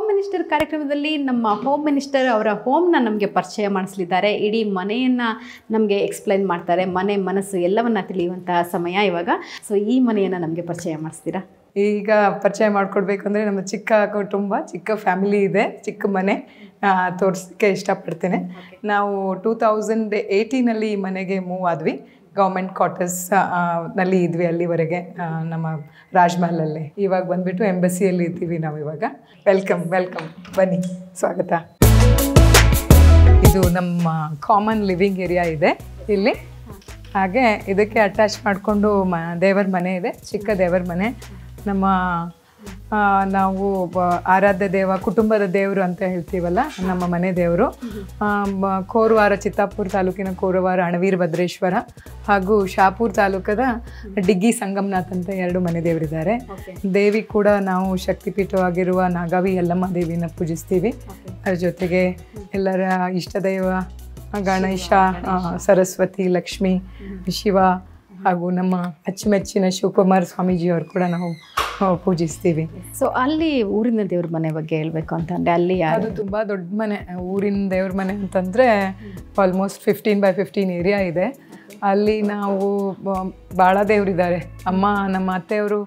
Minister ಕಾರ್ಯಕ್ರಮದಲ್ಲಿ ನಮ್ಮ home minister ಅವರ ಹೋಮ್ನ ನಮಗೆ ಪರಿಚಯ ಮಾಡಿಸಲಿದ್ದಾರೆ. ಇಡೀ ಮನೆಯನ್ನು ನಮಗೆ ಎಕ್ಸ್ಪ್ಲೈನ್ ಮಾಡ್ತಾರೆ. ಮನೆ ಮನಸ್ಸು ಎಲ್ಲವನ್ನ ತಿಳಿಯುವಂತಹ ಸಮಯ ಇವಾಗ. ಸೊ ಈ ಮನೆಯನ್ನು ನಮಗೆ ಪರಿಚಯ ಮಾಡಿಸ್ತೀರಾ? ಈಗ ಪರಿಚಯ ಮಾಡಿಕೊಡ್ಬೇಕು ಅಂದರೆ ನಮ್ಮ ಚಿಕ್ಕ ಕುಟುಂಬ, ಚಿಕ್ಕ ಫ್ಯಾಮಿಲಿ ಇದೆ, ಚಿಕ್ಕ ಮನೆ ತೋರಿಸೋಕ್ಕೆ ಇಷ್ಟಪಡ್ತೇನೆ. ನಾವು 2018 ಈ ಮನೆಗೆ ಮೂವ್ ಆದ್ವಿ. ಗೌರ್ಮೆಂಟ್ ಕ್ವಾರ್ಟರ್ಸ್ ನಲ್ಲಿ ಇದ್ವಿ ಅಲ್ಲಿವರೆಗೆ, ನಮ್ಮ ರಾಜ್ಮಹಲಲ್ಲಿ. ಇವಾಗ ಬಂದ್ಬಿಟ್ಟು ಎಂಬಸಿಯಲ್ಲಿ ಇದ್ದೀವಿ ನಾವು ಇವಾಗ. ವೆಲ್ಕಮ್ ಬನ್ನಿ, ಸ್ವಾಗತ. ಇದು ನಮ್ಮ ಕಾಮನ್ ಲಿವಿಂಗ್ ಏರಿಯಾ ಇದೆ ಇಲ್ಲಿ. ಹಾಗೆ ಇದಕ್ಕೆ ಅಟ್ಯಾಚ್ ಮಾಡಿಕೊಂಡು ದೇವರ ಮನೆ ಇದೆ, ಚಿಕ್ಕ ದೇವರ ಮನೆ. ನಾವು ಆರಾಧ್ಯ ದೇವ, ಕುಟುಂಬದ ದೇವರು ಅಂತ ಹೇಳ್ತೀವಲ್ಲ, ನಮ್ಮ ಮನೆ ದೇವರು. ಕೋರವಾರ, ಚಿತ್ತಾಪುರ ತಾಲೂಕಿನ ಕೋರವಾರ ಅಣವೀರ ಭದ್ರೇಶ್ವರ ಹಾಗೂ ಶಾಪುರ ತಾಲೂಕದ ಡಿಗ್ಗಿ ಸಂಗಮನಾಥ್ ಅಂತ 2 ಮನೆ ದೇವರಿದ್ದಾರೆ. ದೇವಿ ಕೂಡ ನಾವು ಶಕ್ತಿಪೀಠವಾಗಿರುವ ನಾಗಾವಿ ಯಲ್ಲಮ್ಮ ದೇವಿನ ಪೂಜಿಸ್ತೀವಿ. ಅದ್ರ ಜೊತೆಗೆ ಎಲ್ಲರ ಇಷ್ಟ ದೈವ ಗಣೇಶ, ಸರಸ್ವತಿ, ಲಕ್ಷ್ಮಿ, ಶಿವ ಹಾಗೂ ನಮ್ಮ ಅಚ್ಚುಮೆಚ್ಚಿನ ಶಿವಕುಮಾರ್ ಸ್ವಾಮೀಜಿಯವರು ಕೂಡ ನಾವು ಪೂಜಿಸ್ತೀವಿ. ಸೊ ಅಲ್ಲಿ ಊರಿನ ದೇವ್ರ ಮನೆ ಬಗ್ಗೆ ಹೇಳ್ಬೇಕು ಅಂತಂದರೆ ಅಲ್ಲಿ ಅದು ತುಂಬ ದೊಡ್ಡ ಮನೆ. ಊರಿನ ದೇವ್ರ ಮನೆ ಅಂತಂದರೆ ಆಲ್ಮೋಸ್ಟ್ 15 by 15 ಏರಿಯಾ ಇದೆ. ಅಲ್ಲಿ ನಾವು ಭಾಳ ದೇವರಿದ್ದಾರೆ. ನಮ್ಮ ಅತ್ತೆಯವರು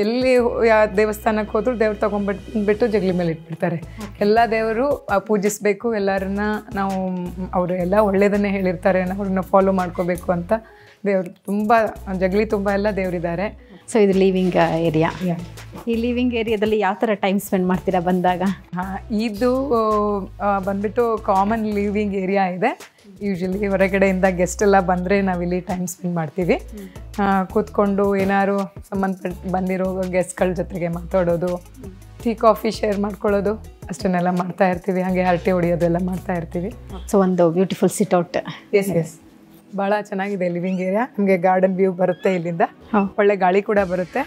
ಎಲ್ಲಿ ಯಾವ ದೇವಸ್ಥಾನಕ್ಕೆ ಹೋದ್ರು ದೇವ್ರು ತೊಗೊಂಡ್ಬಿಟ್ಟು ಜಗಲಿ ಮೇಲೆ ಇಟ್ಬಿಡ್ತಾರೆ. ಎಲ್ಲ ದೇವರು ಪೂಜಿಸಬೇಕು, ಎಲ್ಲರನ್ನ ನಾವು, ಅವರು ಎಲ್ಲ ಒಳ್ಳೆಯದನ್ನೇ ಹೇಳಿರ್ತಾರೆ, ಅವ್ರನ್ನ ಫಾಲೋ ಮಾಡ್ಕೋಬೇಕು ಅಂತ. ದೇವರು ತುಂಬ ಜಗಲಿ ತುಂಬ ಎಲ್ಲ ದೇವರಿದ್ದಾರೆ. ಸೊ ಇದು ಲಿವಿಂಗ್ ಏರಿಯಾ. ಈ ಲಿವಿಂಗ್ ಏರಿಯಾದಲ್ಲಿ ಯಾವ ಥರ ಟೈಮ್ ಸ್ಪೆಂಡ್ ಮಾಡ್ತೀರಾ ಬಂದಾಗ? ಇದು ಬಂದ್ಬಿಟ್ಟು ಕಾಮನ್ ಲಿವಿಂಗ್ ಏರಿಯಾ ಇದೆ. ಯೂಶಲಿ ಹೊರಗಡೆಯಿಂದ ಗೆಸ್ಟ್ ಎಲ್ಲ ಬಂದರೆ ನಾವಿಲ್ಲಿ ಟೈಮ್ ಸ್ಪೆಂಡ್ ಮಾಡ್ತೀವಿ. ಕೂತ್ಕೊಂಡು ಏನಾದ್ರು ಸಂಬಂಧಪಟ್ಟ ಬಂದಿರೋ ಗೆಸ್ಟ್ಗಳ ಜೊತೆಗೆ ಮಾತಾಡೋದು, ಟೀ ಕಾಫಿ ಶೇರ್ ಮಾಡ್ಕೊಳ್ಳೋದು, ಅಷ್ಟನ್ನೆಲ್ಲ ಮಾಡ್ತಾ ಇರ್ತೀವಿ. ಹಾಗೆ ಹರಟೆ ಹೊಡಿಯೋದೆಲ್ಲ ಮಾಡ್ತಾ ಇರ್ತೀವಿ. ಸೊ ಒಂದು ಬ್ಯೂಟಿಫುಲ್ ಸಿಟ್ಔಟ್. ಎಸ್ ಭಾಳ ಚೆನ್ನಾಗಿದೆ ಲಿವಿಂಗ್ ಏರಿಯಾ. ನಮಗೆ ಗಾರ್ಡನ್ ವ್ಯೂ ಬರುತ್ತೆ, ಇಲ್ಲಿಂದ ಒಳ್ಳೆ ಗಾಳಿ ಕೂಡ ಬರುತ್ತೆ.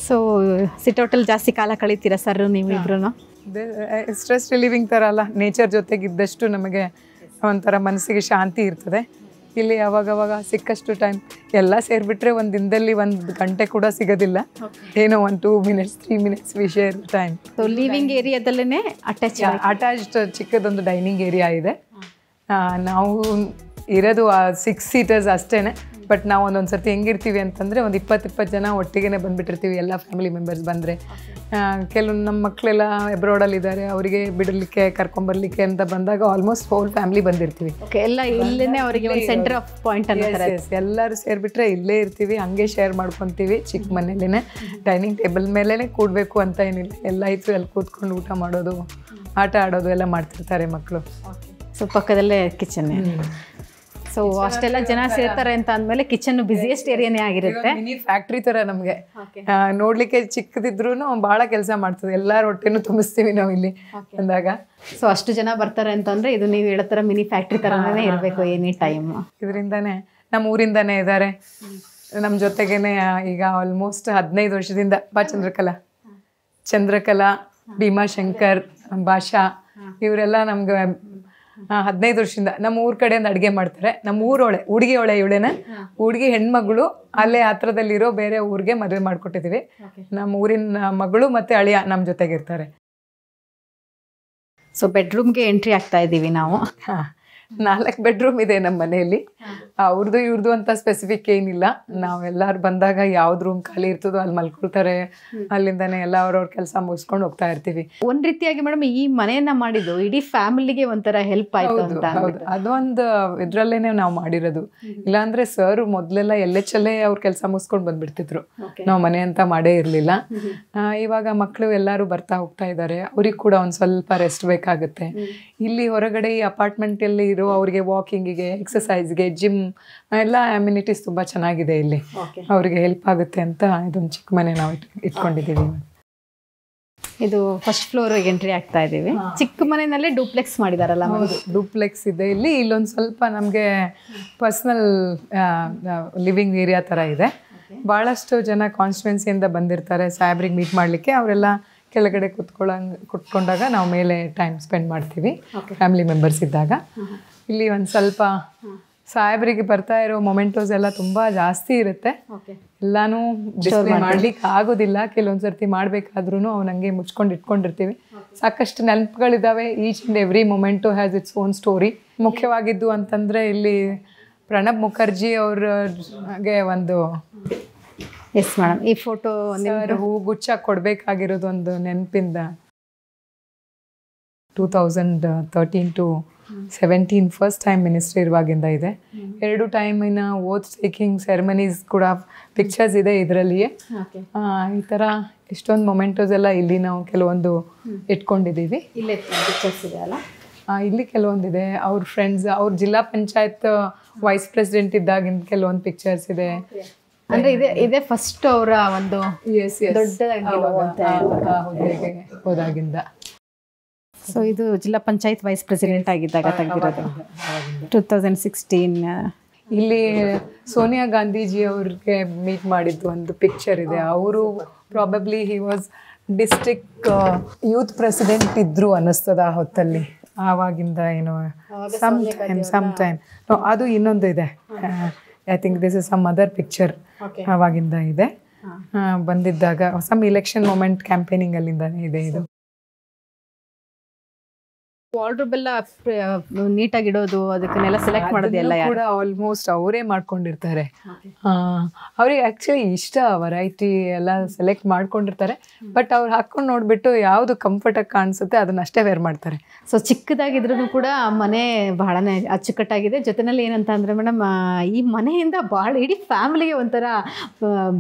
ಸೊ ಸಿಟ್ಔಟಲ್ಲಿ ಜಾಸ್ತಿ ಕಾಲ ಕಳೀತೀರಾ ಸರ್ ನೀವಿಬ್ರು? ಸ್ಟ್ರೆಸ್ ರಿಲೀವಿಂಗ್ ಥರ ಅಲ್ಲ, ನೇಚರ್ ಜೊತೆಗಿದ್ದಷ್ಟು ನಮಗೆ ಒಂಥರ ಮನಸ್ಸಿಗೆ ಶಾಂತಿ ಇರ್ತದೆ. ಇಲ್ಲಿ ಅವಾಗವಾಗ ಸಿಕ್ಕಷ್ಟು ಟೈಮ್ ಎಲ್ಲ ಸೇರಿಬಿಟ್ರೆ ಒಂದು ದಿನದಲ್ಲಿ 1 ಗಂಟೆ ಕೂಡ ಸಿಗೋದಿಲ್ಲ. ಏನೋ 1 2 minutes 3 minutes we share time. So living ಏರಿಯಾದಲ್ಲೇ ಅಟ್ಯಾಚ್ಡ್ ಚಿಕ್ಕದೊಂದು ಡೈನಿಂಗ್ ಏರಿಯಾ ಇದೆ. ನಾವು ಇರೋದು 6 seaters ಅಷ್ಟೇ. ಬಟ್ ನಾವು ಒಂದೊಂದು ಸರ್ತಿ ಹೆಂಗಿರ್ತೀವಿ ಅಂತಂದರೆ ಒಂದು 20 ಜನ ಒಟ್ಟಿಗೆ ಬಂದುಬಿಟ್ಟಿರ್ತೀವಿ, ಎಲ್ಲ ಫ್ಯಾಮಿಲಿ ಮೆಂಬರ್ಸ್ ಬಂದರೆ. ಕೆಲವು ನಮ್ಮ ಮಕ್ಕಳೆಲ್ಲ ಎಬ್ರಾಡಲ್ಲಿದ್ದಾರೆ, ಅವರಿಗೆ ಬಿಡಲಿಕ್ಕೆ ಕರ್ಕೊಂಬರ್ಲಿಕ್ಕೆ ಅಂತ ಬಂದಾಗ ಆಲ್ಮೋಸ್ಟ್ ಹೋಲ್ ಫ್ಯಾಮಿಲಿ ಬಂದಿರ್ತೀವಿ. ಎಲ್ಲ ಇಲ್ಲೇ ಅವರಿಗೆ ಒಂದು ಸೆಂಟರ್ ಆಫ್ ಪಾಯಿಂಟ್ ಅಂತ. ಎಲ್ಲರೂ ಸೇರಿಬಿಟ್ರೆ ಇಲ್ಲೇ ಇರ್ತೀವಿ, ಹಂಗೆ ಶೇರ್ ಮಾಡ್ಕೊತೀವಿ. ಚಿಕ್ಕ ಮನೇಲೇ ಡೈನಿಂಗ್ ಟೇಬಲ್ ಮೇಲೇ ಕೂಡಬೇಕು ಅಂತ ಏನಿಲ್ಲ, ಎಲ್ಲ ಇತ್ತು ಅಲ್ಲಿ ಕೂತ್ಕೊಂಡು ಊಟ ಮಾಡೋದು, ಆಟ ಆಡೋದು ಎಲ್ಲ ಮಾಡ್ತಿರ್ತಾರೆ ಮಕ್ಕಳು. ಸೊ ಪಕ್ಕದಲ್ಲೇ ಕಿಚನ್. ಸೊ ಅಷ್ಟೆಲ್ಲ ಜನ ಸೇರ್ತಾರೆ ಅಂತ ಅಂದಮೇಲೆ ಕಿಚನ್ ಬಿಸಿಯೆಸ್ಟ್ ಏರಿಯಾನೇ ಆಗಿರುತ್ತೆ. ಮಿನಿ ಫ್ಯಾಕ್ಟ್ರಿ ಥರ ನಮಗೆ ನೋಡಲಿಕ್ಕೆ ಚಿಕ್ಕದಿದ್ರು ಭಾಳ ಕೆಲಸ ಮಾಡ್ತದೆ. ಎಲ್ಲರ ಹೊಟ್ಟೆನೂ ತುಂಬಿಸ್ತೀವಿ ನಾವು ಇಲ್ಲಿ ಅಂದಾಗ. ಸೊ ಅಷ್ಟು ಜನ ಬರ್ತಾರೆ ಅಂತಂದರೆ ಇದು ನೀವು ಹೇಳೋ ಥರ ಮಿನಿ ಫ್ಯಾಕ್ಟ್ರಿ ಥರನೇ ಇರಬೇಕು ಎನಿ ಟೈಮ್. ಇದರಿಂದಾನೇ ನಮ್ಮ ಊರಿಂದಾನೇ ಇದ್ದಾರೆ ನಮ್ಮ ಜೊತೆಗೇನೆ. ಈಗ ಆಲ್ಮೋಸ್ಟ್ 15 ವರ್ಷದಿಂದ ಚಂದ್ರಕಲಾ, ಭೀಮಾಶಂಕರ್, ಭಾಷಾ ಇವರೆಲ್ಲ ನಮ್ಗೆ 15 ವರ್ಷದಿಂದ ನಮ್ಮ ಊರ ಕಡೆಯಿಂದ ಅಡುಗೆ ಮಾಡ್ತಾರೆ. ನಮ್ಮ ಹುಡುಗಿ ಇವಳೇನ ಹುಡುಗಿ ಹೆಣ್ಮಗಳು ಅಲ್ಲೇ ಹತ್ರದಲ್ಲಿರೋ ಬೇರೆ ಊರಿಗೆ ಮದುವೆ ಮಾಡಿಕೊಟ್ಟಿದ್ದೀವಿ. ನಮ್ಮ ಊರಿನ ಮಗಳು ಮತ್ತು ಅಳಿಯ ನಮ್ಮ ಜೊತೆಗೆ ಇರ್ತಾರೆ. ಸೊ ಬೆಡ್ರೂಮ್ಗೆ ಎಂಟ್ರಿ ಆಗ್ತಾ ಇದ್ದೀವಿ ನಾವು. 4 ಬೆಡ್ರೂಮ್ ಇದೆ ನಮ್ಮ ಮನೆಯಲ್ಲಿ. ಅವ್ರದ್ದು ಇವ್ರದ್ದು ಅಂತ ಸ್ಪೆಸಿಫಿಕ್ ಏನಿಲ್ಲ. ನಾವೆಲ್ಲರೂ ಬಂದಾಗ ಯಾವ್ದು ರೂಮ್ ಖಾಲಿ ಇರ್ತದೋ ಅಲ್ಲಿ ಮಲ್ಕೊಳ್ತಾರೆ. ಅಲ್ಲಿಂದಾನೆ ಎಲ್ಲ ಅವ್ರವ್ರ ಕೆಲಸ ಮುಗಿಸ್ಕೊಂಡು ಹೋಗ್ತಾ ಇರ್ತೀವಿ. ಒಂದ್ ರೀತಿಯಾಗಿ ಮೇಡಮ್ ಈ ಮನೆಯನ್ನ ಮಾಡಿದ್ದು ಇಡೀ ಫ್ಯಾಮಿಲಿಗೆ ಒಂಥರ ಹೆಲ್ಪ್ ಆಯ್ತು ಅಂತ. ಅದೊಂದು ಇದ್ರಲ್ಲೇನೆ ನಾವು ಮಾಡಿರೋದು. ಇಲ್ಲಾಂದ್ರೆ ಸರ್ ಮೊದ್ಲೆಲ್ಲ LHಲ್ಲೇ ಅವ್ರ ಕೆಲಸ ಮುಗಿಸ್ಕೊಂಡು ಬಂದ್ಬಿಡ್ತಿದ್ರು, ನಾವು ಮನೆ ಅಂತ ಮಾಡೇ ಇರ್ಲಿಲ್ಲ. ಇವಾಗ ಮಕ್ಕಳು ಎಲ್ಲರೂ ಬರ್ತಾ ಹೋಗ್ತಾ ಇದ್ದಾರೆ, ಅವ್ರಿಗೆ ಕೂಡ ಒಂದ್ ಸ್ವಲ್ಪ ರೆಸ್ಟ್ ಬೇಕಾಗುತ್ತೆ. ಇಲ್ಲಿ ಹೊರಗಡೆ ಈ ಅಪಾರ್ಟ್ಮೆಂಟ್ ಅಲ್ಲಿ ಇರೋ ಅವ್ರಿಗೆ ವಾಕಿಂಗಿಗೆ, ಎಕ್ಸಸೈಸ್ಗೆ, ಜಿಮ್ ಎಲ್ಲ ಅಮ್ಯುನಿಟೀಸ್ ತುಂಬ ಚೆನ್ನಾಗಿದೆ ಇಲ್ಲಿ. ಅವ್ರಿಗೆ ಹೆಲ್ಪ್ ಆಗುತ್ತೆ ಅಂತ ಇದೊಂದು ಚಿಕ್ಕ ಮನೆ ನಾವು ಇಟ್ಕೊಂಡಿದ್ದೀವಿ. ಇದು ಫಸ್ಟ್ ಫ್ಲೋರ್ ಎಂಟ್ರಿ ಆಗ್ತಾ ಇದ್ದೀವಿ. ಚಿಕ್ಕ ಮನೆಯಲ್ಲೇ ಡೂಪ್ಲೆಕ್ಸ್ ಮಾಡಿದಾರಲ್ಲ? ಡೂಪ್ಲೆಕ್ಸ್ ಇದೆ ಇಲ್ಲಿ. ಇಲ್ಲೊಂದು ಸ್ವಲ್ಪ ನಮಗೆ ಪರ್ಸ್ನಲ್ ಲಿವಿಂಗ್ ಏರಿಯಾ ಥರ ಇದೆ. ಭಾಳಷ್ಟು ಜನ ಕಾನ್ಸ್ಟಿಟ್ಯೂನ್ಸಿಯಿಂದ ಬಂದಿರ್ತಾರೆ ಸಾಹೇಬ್ರಿಗೆ ಮೀಟ್ ಮಾಡಲಿಕ್ಕೆ. ಅವರೆಲ್ಲ ಕೆಳಗಡೆ ಕುತ್ಕೊಂಡಾಗ ನಾವು ಮೇಲೆ ಟೈಮ್ ಸ್ಪೆಂಡ್ ಮಾಡ್ತೀವಿ ಫ್ಯಾಮಿಲಿ ಮೆಂಬರ್ಸ್ ಇದ್ದಾಗ. ಇಲ್ಲಿ ಒಂದು ಸ್ವಲ್ಪ ಸಾಹೇಬರಿಗೆ ಬರ್ತಾ ಇರೋ ಮೊಮೆಂಟೋಸ್ ಎಲ್ಲ ತುಂಬ ಜಾಸ್ತಿ ಇರುತ್ತೆ. ಓಕೆ. ಎಲ್ಲಾನು ಡಿಸ್ಪ್ಲೇ ಮಾಡ್ಲಿಕ್ಕೆ ಆಗೋದಿಲ್ಲ, ಕೆಲವೊಂದು ಸರ್ತಿ ಮಾಡಬೇಕಾದ್ರೂ ಅವ್ನು ಹಂಗೆ ಮುಚ್ಕೊಂಡು ಇಟ್ಕೊಂಡಿರ್ತೀವಿ. ಸಾಕಷ್ಟು ನೆನಪುಗಳಿದ್ದಾವೆ. Each and every moment has its own story. ಮುಖ್ಯವಾಗಿದ್ದು ಅಂತಂದರೆ ಇಲ್ಲಿ ಪ್ರಣಬ್ ಮುಖರ್ಜಿ ಅವ್ರಿಗೆ ಒಂದು ಎಸ್ ಮೇಡಮ್, ಈ ಫೋಟೋ ಹೂ ಗುಚ್ಛ ಕೊಡಬೇಕಾಗಿರೋದು ಒಂದು ನೆನಪಿಂದ 2013 to 17 ಫಸ್ಟ್ ಟೈಮ್ ಮಿನಿಸ್ಟ್ರಿ ಇರುವಾಗಿಂದ ಇದೆ. 2 ಟೈಮಿನ ಓತ್ ಟೇಕಿಂಗ್ ಸೆರೆಮನೀಸ್ ಕೂಡ ಪಿಕ್ಚರ್ಸ್ ಇದೆ ಇದರಲ್ಲಿಯೇ. ಈ ಥರ ಎಷ್ಟೊಂದು ಮೊಮೆಂಟೋಸ್ ಎಲ್ಲ ಇಲ್ಲಿ ನಾವು ಕೆಲವೊಂದು ಇಟ್ಕೊಂಡಿದ್ದೀವಿ. ಇಲ್ಲೇ ಪಿಕ್ಚರ್ಸ್ ಇದೆ ಅಲ್ಲ? ಇಲ್ಲಿ ಕೆಲವೊಂದಿದೆ. ಅವ್ರ ಫ್ರೆಂಡ್ಸ್, ಅವ್ರ ಜಿಲ್ಲಾ ಪಂಚಾಯತ್ ವೈಸ್ ಪ್ರೆಸಿಡೆಂಟ್ ಇದ್ದಾಗಿಂದ ಕೆಲವೊಂದು ಪಿಕ್ಚರ್ಸ್ ಇದೆ. ಅಂದ್ರೆ ಇದೇ ಫಸ್ಟ್ ಅವರ ಒಂದು ಹೋದಾಗಿಂದ. ಸೊ ಇದು ಜಿಲ್ಲಾ ಪಂಚಾಯತ್ ವೈಸ್ ಪ್ರೆಸಿಡೆಂಟ್ ಆಗಿದ್ದಾಗ ತೆಗೆದಿರೋದು 2016. ಇಲ್ಲಿ ಸೋನಿಯಾ ಗಾಂಧೀಜಿ ಅವ್ರಿಗೆ ಮೀಟ್ ಮಾಡಿದ್ದು ಒಂದು ಪಿಕ್ಚರ್ ಇದೆ. ಅವರು probably he was district youth president ಇದ್ರು ಅನ್ನಿಸ್ತದ ಆ ಹೊತ್ತಲ್ಲಿ. ಆವಾಗಿಂದ ಏನೋ ಸಮ್ ಟೈಮ್ ಅದು ಇನ್ನೊಂದು ಇದೆ. I think this is some other picture. ಆವಾಗಿಂದ ಇದೆ. ಬಂದಿದ್ದಾಗ ಸಮ್ ಇಲೆಕ್ಷನ್ ಮೊಮೆಂಟ್ ಕ್ಯಾಂಪೇನಿಂಗ್ ಅಲ್ಲಿಂದಾನೇ ಇದೆ ಇದು. ವಾರ್ಡ್ರೋಬ್ ಎಲ್ಲ ನೀಟಾಗಿ ಇಡೋದು, ಅದಕ್ಕೆಲ್ಲ ಸೆಲೆಕ್ಟ್ ಮಾಡೋದೆಲ್ಲ ಕೂಡ ಆಲ್ಮೋಸ್ಟ್ ಅವರೇ ಮಾಡ್ಕೊಂಡಿರ್ತಾರೆ. ಅವ್ರಿಗೆ ಆ್ಯಕ್ಚುಲಿ ಇಷ್ಟ ವೆರೈಟಿ ಎಲ್ಲ ಸೆಲೆಕ್ಟ್ ಮಾಡ್ಕೊಂಡಿರ್ತಾರೆ. ಬಟ್ ಅವ್ರು ಹಾಕ್ಕೊಂಡು ನೋಡಿಬಿಟ್ಟು ಯಾವುದು ಕಂಫರ್ಟಾಗಿ ಕಾಣಿಸುತ್ತೆ ಅದನ್ನಷ್ಟೇ ವೇರ್ ಮಾಡ್ತಾರೆ. ಸೊ ಚಿಕ್ಕದಾಗಿದ್ರೂ ಕೂಡ ಮನೆ ಬಹಳನೇ ಅಚ್ಚುಕಟ್ಟಾಗಿದೆ. ಜೊತೆಯಲ್ಲಿ ಏನಂತ ಅಂದರೆ ಮೇಡಮ್, ಈ ಮನೆಯಿಂದ ಭಾಳ ಇಡೀ ಫ್ಯಾಮಿಲಿಗೆ ಒಂಥರ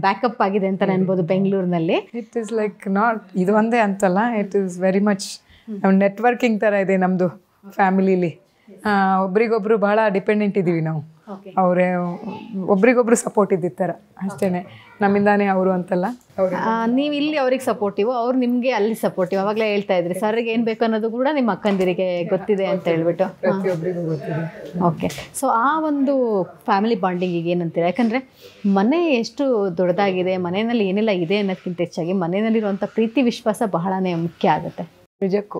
ಬ್ಯಾಕಪ್ ಆಗಿದೆ ಅಂತ ಅನ್ಬೋದು ಬೆಂಗಳೂರಿನಲ್ಲಿ. ಇಟ್ ಈಸ್ ಲೈಕ್ ನಾಟ್ ಇದು ಒಂದೇ ಅಂತಲ್ಲ, it is very much networking ಥರ ಇದೆ ನಮ್ಮದು ಫ್ಯಾಮಿಲಿಲಿ. ಒಬ್ರಿಗೊಬ್ರು ಭಾಳ ಡಿಪೆಂಡೆಂಟ್ ಇದ್ದೀವಿ ನಾವು. ಅವರೇ ಒಬ್ರಿಗೊಬ್ರು ಸಪೋರ್ಟ್ ಇದ್ದಿದ್ದ ಥರ ಅಷ್ಟೇ. ನಮ್ಮಿಂದಾನೇ ಅವರು ಅಂತಲ್ಲ. ನೀವು ಇಲ್ಲಿ ಅವ್ರಿಗೆ ಸಪೋರ್ಟಿವ್, ಅವ್ರು ನಿಮಗೆ ಅಲ್ಲಿ ಸಪೋರ್ಟಿವ್. ಅವಾಗಲೇ ಹೇಳ್ತಾ ಇದ್ರಿ ಸರ್ಗೆ ಏನು ಬೇಕು ಅನ್ನೋದು ಕೂಡ ನಿಮ್ಮ ಅಕ್ಕಂದಿರಿಗೆ ಗೊತ್ತಿದೆ ಅಂತ ಹೇಳ್ಬಿಟ್ಟು. ಪ್ರತಿಯೊಬ್ಬರಿಗೂ ಗೊತ್ತಿದೆ. ಓಕೆ. ಸೊ ಆ ಒಂದು ಫ್ಯಾಮಿಲಿ ಬಾಂಡಿಂಗಿಗೆ ಏನಂತೀರ? ಯಾಕಂದರೆ ಮನೆ ಎಷ್ಟು ದೊಡ್ಡದಾಗಿದೆ, ಮನೆಯಲ್ಲಿ ಏನೆಲ್ಲ ಇದೆ ಅನ್ನೋದಕ್ಕಿಂತ ಹೆಚ್ಚಾಗಿ ಮನೆಯಲ್ಲಿರುವಂಥ ಪ್ರೀತಿ ವಿಶ್ವಾಸ ಬಹಳನೇ ಮುಖ್ಯ ಆಗುತ್ತೆ. ನಿಜಕ್ಕೂ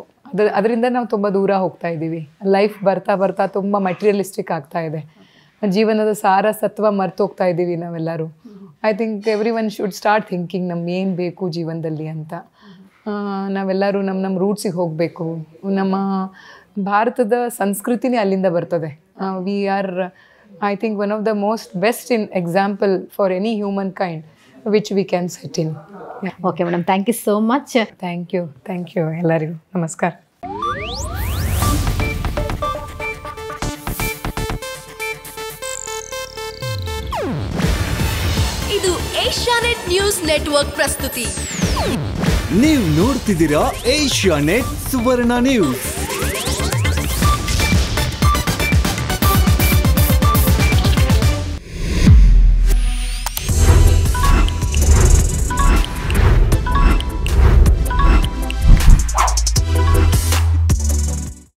ಅದರಿಂದ ನಾವು ತುಂಬ ದೂರ ಹೋಗ್ತಾ ಇದ್ದೀವಿ. ಲೈಫ್ ಬರ್ತಾ ಬರ್ತಾ ತುಂಬ ಮೆಟೀರಿಯಲಿಸ್ಟಿಕ್ ಆಗ್ತಾ ಇದೆ. ಜೀವನದ ಸಾರ ಸತ್ವ ಮರ್ತು ಹೋಗ್ತಾ ಇದ್ದೀವಿ ನಾವೆಲ್ಲರೂ. I think every one should start thinking ನಮ್ಗೆ ಏನು ಬೇಕು ಜೀವನದಲ್ಲಿ ಅಂತ. ನಾವೆಲ್ಲರೂ ನಮ್ಮ ರೂಟ್ಸಿಗೆ ಹೋಗಬೇಕು. ನಮ್ಮ ಭಾರತದ ಸಂಸ್ಕೃತಿನೇ ಅಲ್ಲಿಂದ ಬರ್ತದೆ. We are I think one of the most best in example for any human kind which we can sit in. Okay madam, thank you so much. Thank you ಎಲ್ಲರಿಗೂ ನಮಸ್ಕಾರ. ಇದು ಏಷ್ಯಾನೆಟ್ ನ್ಯೂಸ್ ನೆಟ್ವರ್ಕ್ ಪ್ರಸ್ತುತಿ. ನೀವು ನೋಡ್ತಿದ್ದೀರಾ Asianet ಸುವರ್ಣ news.